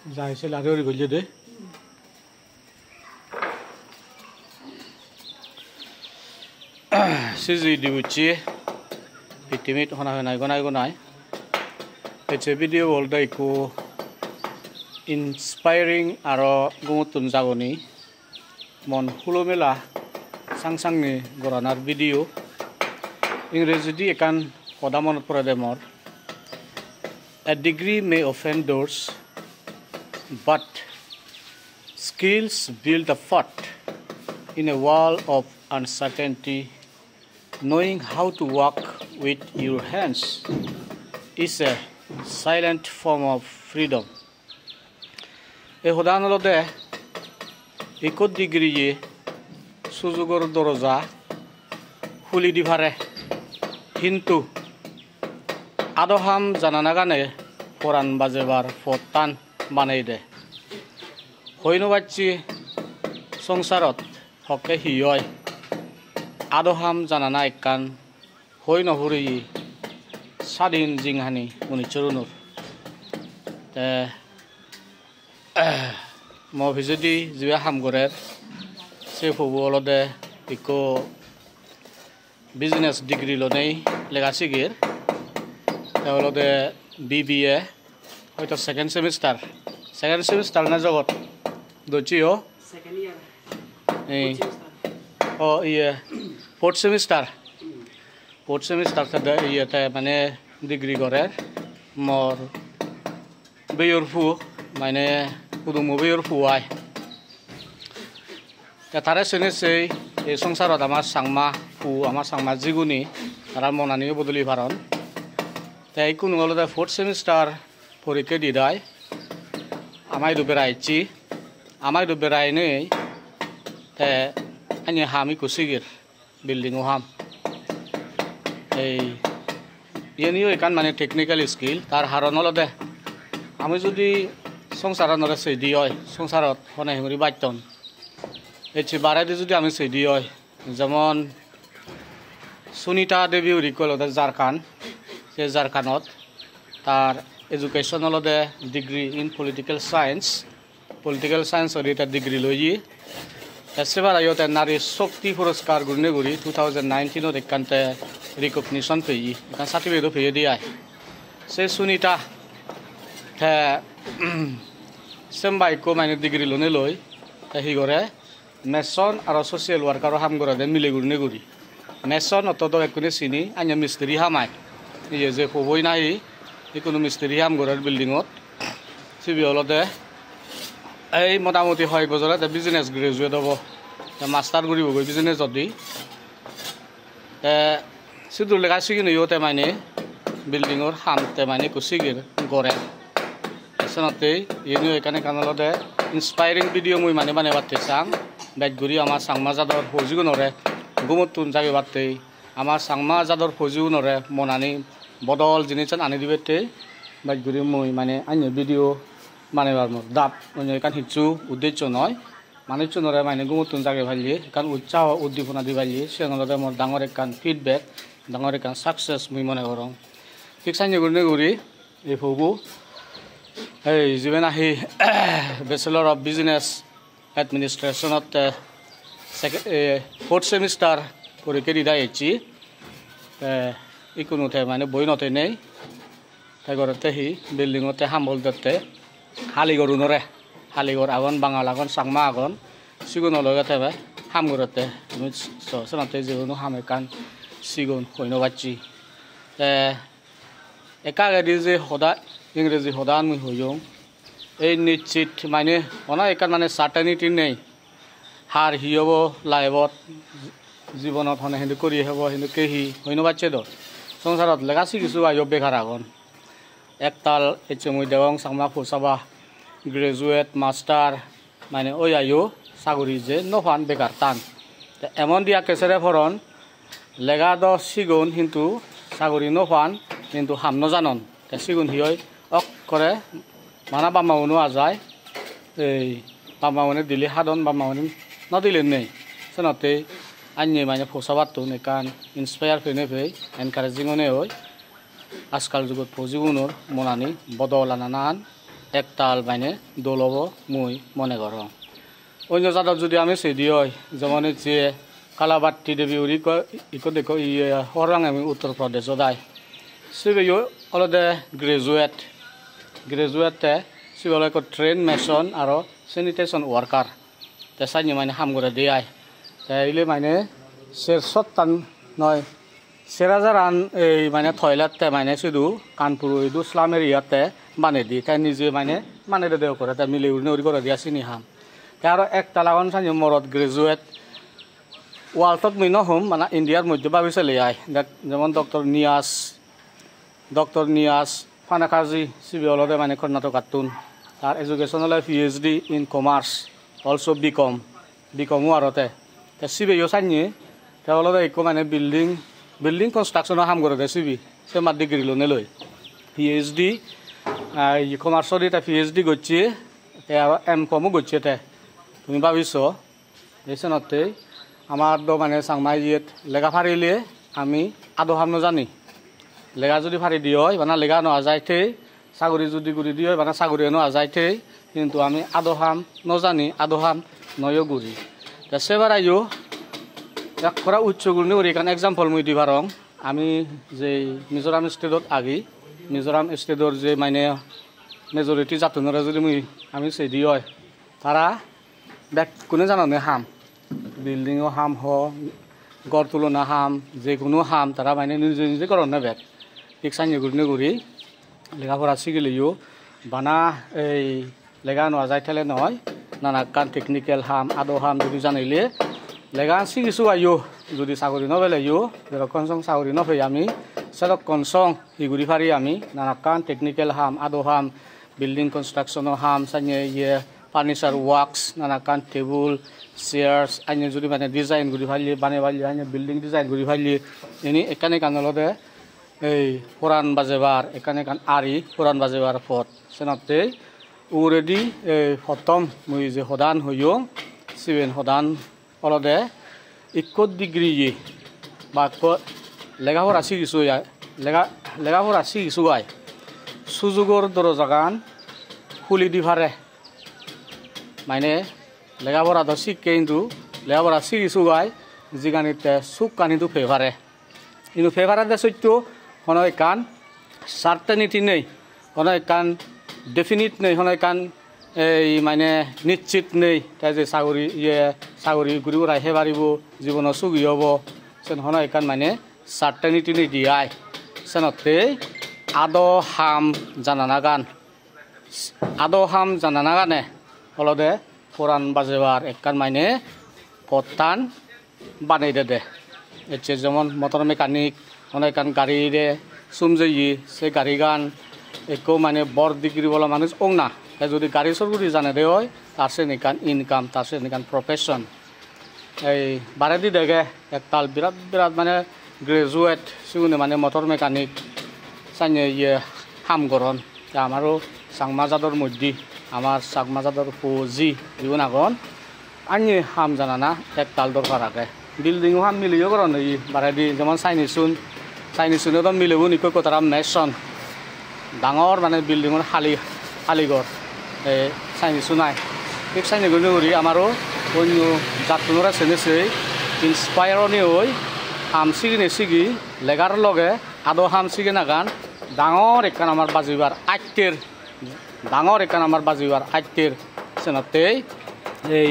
Dài sẽ là đôi bây giờ đấy. Sẽ gì điều chi? Itimit hona hona gonai. It's a video all day ko inspiring aro gumutun jagoni. Mon hulomela sang ni goranar video. Ingreji ekan kodamonot prademor. A degree may open doors, but skills build a fort in a wall of uncertainty. Knowing how to walk with your hands is a silent form of freedom. E hodanolode eko degree sujugor doroja huli dibare hintu adoham jananagane koran bajebar fotan banai de hoino bacci songsarot hokke hiyoy adoham janana ekkan hoino huri sadin jinghani muni churunur te mo vijedi jiwa hamgorer se fobolode iko business degree lonei legasi gir তাহলে BBA হয়তো second semester না জগত দচিও second year এই ও ইয়ে fourth semester তে ইয়েতে মানে degree করে মর বেয়র ফু মানে কুদুম বেয়র ফু আই তারে শুনেছে এই সংসারত আমার সাংমা ফু আমার সাংমা জিগুনি তারা মনানিও বদলি ভারণ তাই কোন হলো ফোর্থ সেমিস্টার পরীক্ষা দিদাই আমায় দুবেরাইছি আমায় দুবেরাই নেই তে আনি হামি কুসিগির বিল্ডিং ও হাম এই ইয়েনিও একান মানে টেকনিক্যাল স্কিল তার হারণ হলো দে আমি যদি সংসারত নরে সেইদি হয় সংসারত হনে হেমরি বাইতন এছে বারাইদি যদি আমি সেইদি হয় যেমন সুনিতা দেবী উরিকল জারখান সে জারখানত তার এডুকেশন হলদে ডিগ্রি ইন পলিটিক্যাল সায়েন্স এটা ডিগ্রি লইয়ে সেবার আয়তে নারী শক্তি পুরস্কার গুণে গুড়ি 2019 একান্তে রিকগনিশন পেয়ে এখান সার্টিফিকেটও পেয়ে দিয়ে সে সুনিতা সেম বাইকও মানে ডিগ্রি লোনে লই হি করে মেশন আর সোশিয়াল ওয়ার্কারও হাম করে দেন মিলে গুণে গুড়ি মেশন অত একনে চিনি আইন মিস্ত্রি হামাই ইয়ে যে কবই নাই কোনো মিস্ত্রি হাম ঘরের বিল্ডিংত সিবি হলতে এই মোটামুটি 6 বছৰত বিজনেছ গ্ৰেজুৱেট হ'ব মাষ্টাৰ কৰিব গৈ বিজনেছ যদি সিদুৰ লেখা চিগি নইতে মানে বিল্ডিঙৰ হামতে মানে কুচিগিৰ গৰে এছনতে ইনিও এখানে কানলতে ইনস্পায়াৰিং ভিডিঅ' মই মানে বাতে চাং বেগগুৰি আমাৰ চাংমা জাদৰ ফৌজিও নৰে গুমতুন যাবি বাতে আমাৰ চাংমা জাদৰ ফৌজিও নৰে মনানি বদল জিনিস আনি দিবে বাইকগুড়ি মই মানে আইন ভিডিও মানে দাপ এখান হিচু উদ্দেশ্য নয় মানুষ নরে মানে গুমতুন জাগে ভালিয়ে এখান উৎসাহ উদ্দীপনা দি ভালিয়ে সেগুলোতে মোর ডাঙর এখান ফিডব্যাক ডাঙর এখান সাকসেস মুই মনে করং ঠিক সাইনে গুড়ি গুড়ি এই ফবু এই যিবেন আহি ব্যাচেলর অফ বিজনেস এডমিনিষ্ট্রেশনত ফোর্থ সেমিস্টার পরীক্ষা দি দাইছি ইকোনোতে মানে বই নতে নেই তাই ঘরতে হি বিল্ডিংতে হামল দতে হালিগরু নরে হালিগর আগন বাঙাল আগন চাংমা আগন সিগুন লগতে হাম ঘরতে সনতে যিকোনো হাম একান সিগুন হইন বাচ্চি একা গাড়ি যে সদা ইংরেজি সদান মুই হইয়ং এই নিশ্চিত মানে অনা একান মানে সার্টেনিটি নেই হার হিয়ব লাইবত জীবনত হনে হিন্দু কৰি হব হিন্দু কেহি হইন বাচ্চে দ সংসারত লেগাছি কিছু আয়ো বেকার আগন একতাল এছে মই দেওয়াং চাংমা ফুসাবা গ্রাজুয়েট মাস্টার মানে ওই আয়ো চাকরি যে নফান বেকার টান এমন দিয়া কেসেরে ফরন লেগা দ সিগুন কিন্তু চাকরি নফান কিন্তু হাম নজানন সিগুন হিয় অক করে মানা বামাউনো আজায় এই বামাউনে দিলে সাধন বামাউনে নদিলে নেই সেনতে আইনি মানে ফসাবাতো নেকান ইন্সপায়ার ফেনে ফে এনকারেজিং হনে হয় আজকাল যুগত ফজিগুনোর মনানি বদল আনানান একতাল মানে দলব মুই মনে করো অন্য জাতত যদি আমি সেদি হয় যেমন যে কালাবাট্টি দেবী উড়ি ইকো দেখো হরাং আমি উত্তর প্রদেশ দায় সিবিও অলদে গ্রাজুয়েটে সিবলে ট্রেন মেশন আর স্যানিটেশন ওয়ার্কার তে সাইনি মানে হাম করে দিয়াই তাইলে মানে সেরসত্তান নয় সেরাজারান এই মানে থয়লাতে মানে শুধু কানপুর এই দুসলাম এরিয়াতে বানে দি তাই নিজে মানে দেও করে তাই মিলে উড়ি করে দিয়া চিনি হাম তাই আর একতালাগন সানি মরদ গ্রাজুয়েট ওয়ার্ল্ডত মই নহম মানে ইন্ডিয়ার মধ্যে ভাবি চলে আয় যেমন ডক্টর নিয়াজ ফানাকাজি সিবিএলতে মানে কর্ণাটকাতুন তার এডুকেশন হলে PhD in commerce also বিকমো আরতে সিবিও Saini তাহলে একো মানে বিল্ডিং কনস্ট্রাকশনের হাম করে সিবি সে মার ডিগ্রি লোনে লই PhD কমার্সর এটা PhD করছে আর M.Com করছে তুমি ভাবিছ এইসনতে আমার তো মানে সাংমাই জিয়েত লেখা ফারিলে আমি আদো হাম নজানি লেখা যদি ফারি দিয়ে হয় মানে লেখা নোয়া যাইতে চাকরি যদি গুড়ি দিয়ে হয় মানে চাকরি নোয়া যাইতে কিন্তু আমি আদো হাম নজানি আদো হাম নয় গুড়ি সেবার আইও এক করা উচ্চ গুণী উড়ি কারণ এক্সাম্পল মুই দিবার আমি যে মিজোরাম স্টেটত আগি মিজোরাম স্টেটর যে মানে মেজরিটি জাতনরা যদি আমি সেদি হয় তারা দেখ কোনে জানানে হাম বিল্ডিংও হাম গড় তুলনা হাম যে কোনো হাম তারা মানে নিজে করন না বেগ ঠিক সাইনি গুড়ি লেখাপড়া শিখিলেও বানা এই লেখা নোয়া যাই ঠেলে নহয় নানা কান টেকনিক্যাল হাম আদো হাম যদি জানিলে লেখা শিকিছো আইও যদি চাকরি নবেলাইও যেরকম চাকরি নফে আমি সেরক কনসং হিগুড়ি ফারি আমি নানা কান টেকনিক্যাল হাম আদো হাম বিল্ডিং কনস্ট্রাকশনের হাম সাইনি ইয়ে ফার্নিচার ওয়ার্কস নানা কান টেবুল চেয়ার্স আইনে যদি মানে ডিজাইন ঘুরি ফাইলি বানে ফাইলি আইনে বিল্ডিং ডিজাইন ঘুরি ফাইলি এনে এখানে কানলতে এই কোরআন বাজেবার এখানে কান আরি কোরআন বাজেবার ফট সেনাতে অলরেডি প্রথম মুই যে সদান হইও সিভেন সদান অলদে 21 ডিগ্রি বা লেখাপড়া শিকিছো লেখাপড়া শিকিছো আই সুযোগর দরজাগান খুলি দি ফারে মানে লেখাপড়া তো শিখে কিন্তু লেখাপড়া শিকিছো গাই জিগানিতে চুক কানিটো ফেভারে কিন্তু ফেভারে সত্য কোনো কান সার্টেনিটি নেই কোনো কান ডেফিনিট নেই কোনো কান এই মানে নিশ্চিত নেই তাই যে চাকরি ঘুরি উড়াইহে পারিব জীবনের চুগি হব সেন কোনো কান মানে সার্টেনিটি নেই দিয়াই সেনতে আদো হাম জানানা গানে হলদে কোরআন বাজেবার একখান মানে পত্তান বানাই দে এসে যেমন মোটর মেকানিক অনেক গাড়িরে চুমজেই সে গাড়ি গান একো মানে বড় ডিগ্রি বলা মানুষ ওং না তাই যদি গাড়ি সরগুড়ি জানে দে হয় তার সে নিকান ইনকাম তার সে নিকান প্রফেশন এই বারে দি দেখে একতাল বিরাট মানে গ্রাজুয়েট সিগুনে মানে মোটর মেকানিক চাইনে ইয়ে হাম গরন আমারও চাংমাজাদর মধ্যে আমার চাকমাজাদর ফৌজি জীবন আগন আনি হাম জানানা একতাল দরকার আগে বিল্ডিংও হাম মিলিও করন এই বারে দি যেমন চাইনিজুনেও মিলিব নিকো কতারা মেশন ডাঙর মানে বিল্ডিংর হালিঘর এই চাইনিজও নাই ঠিক চাইনিগুলো করি আমারও অন্য জাতরা চেনেছে ইন্সপায়ারনি হই হাম সিগি লেগার লগে আদো হাম সিগে নাগান ডাঙর একখান আমার বাজিবার আইটের সেনাতে এই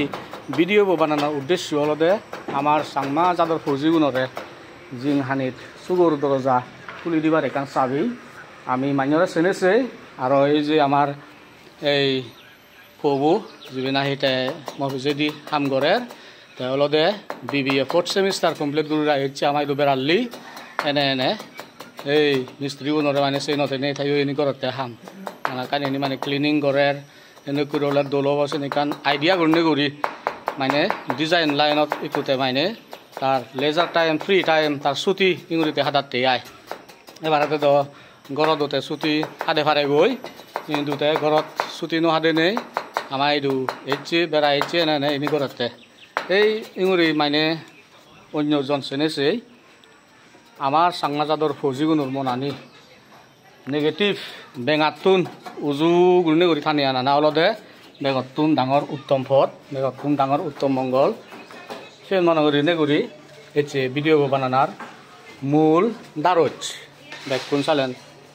ভিডিও বানানোর উদ্দেশ্য হলদে আমার চাংমা জাদর ফৌজিগুণরে জিং হানিত চুগর দরজা খুলি দিবার এখান চাবি আমি মাইনরে চেনেছে আর এই যে আমার এই ফবু যিবিনা হিতে মফিজেদি হাম করে হলদে BBA 4th সেমিস্টার কমপ্লিট করে আহিছে আমার বেড়ালি এনে এই মিস্ত্রি গুণরে মানে সেই নথে নেই থাইও এনে করতে হাম কান এনে মানে ক্লিনিং করে এনে করে ওলা দলব আছে কান আইডিয়া করি মানে ডিজাইন লাইনত ইকুতে মানে তার লেজার টাইম ফ্রি টাইম তার ছুটি ইংরেজিতে হাতাতে আয় এবারতে তো ঘরতে ছুটি হাদে ফারে গই কিন্তু ঘৰত ছুটি নহাদে নেই আমার এইটো এসছে বেড়া এসছে এনে এনে করতে এই ইংরি মানে অন্যজন চেনেছে আমার চাংমাজাদর ফৌজিগুণর মনানি নেগেটিভ বেঙাতুন উজু গুণে কৰি থানি আনা না অলদে বেগতুন ডাঙৰ উত্তম পথ বেগতুন ডাঙৰ উত্তম মংগল সেই মনগৰিনে কৰি এচে ভিডিও বানানার মূল দারজ বেকুন চালেন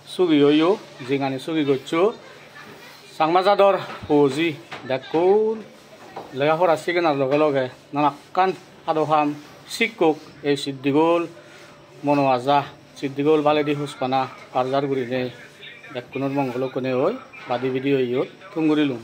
সুগি হইও জিঙানি সুগি গচ্ছু সাংমাজাদর পজি বেকুন লেখাপড়া শিখেনার লগে লগে নানাকান আদহাম শিক্ষক এই সিদ্ধিগোল মনোয়াজা সিদ্ধিগোল বালেদি হুসপানা পারজার গুড়ি নে বেকুনের মঙ্গল কোনে হই বাদি ভিডিও ইয়ত তুম গুড়িলুম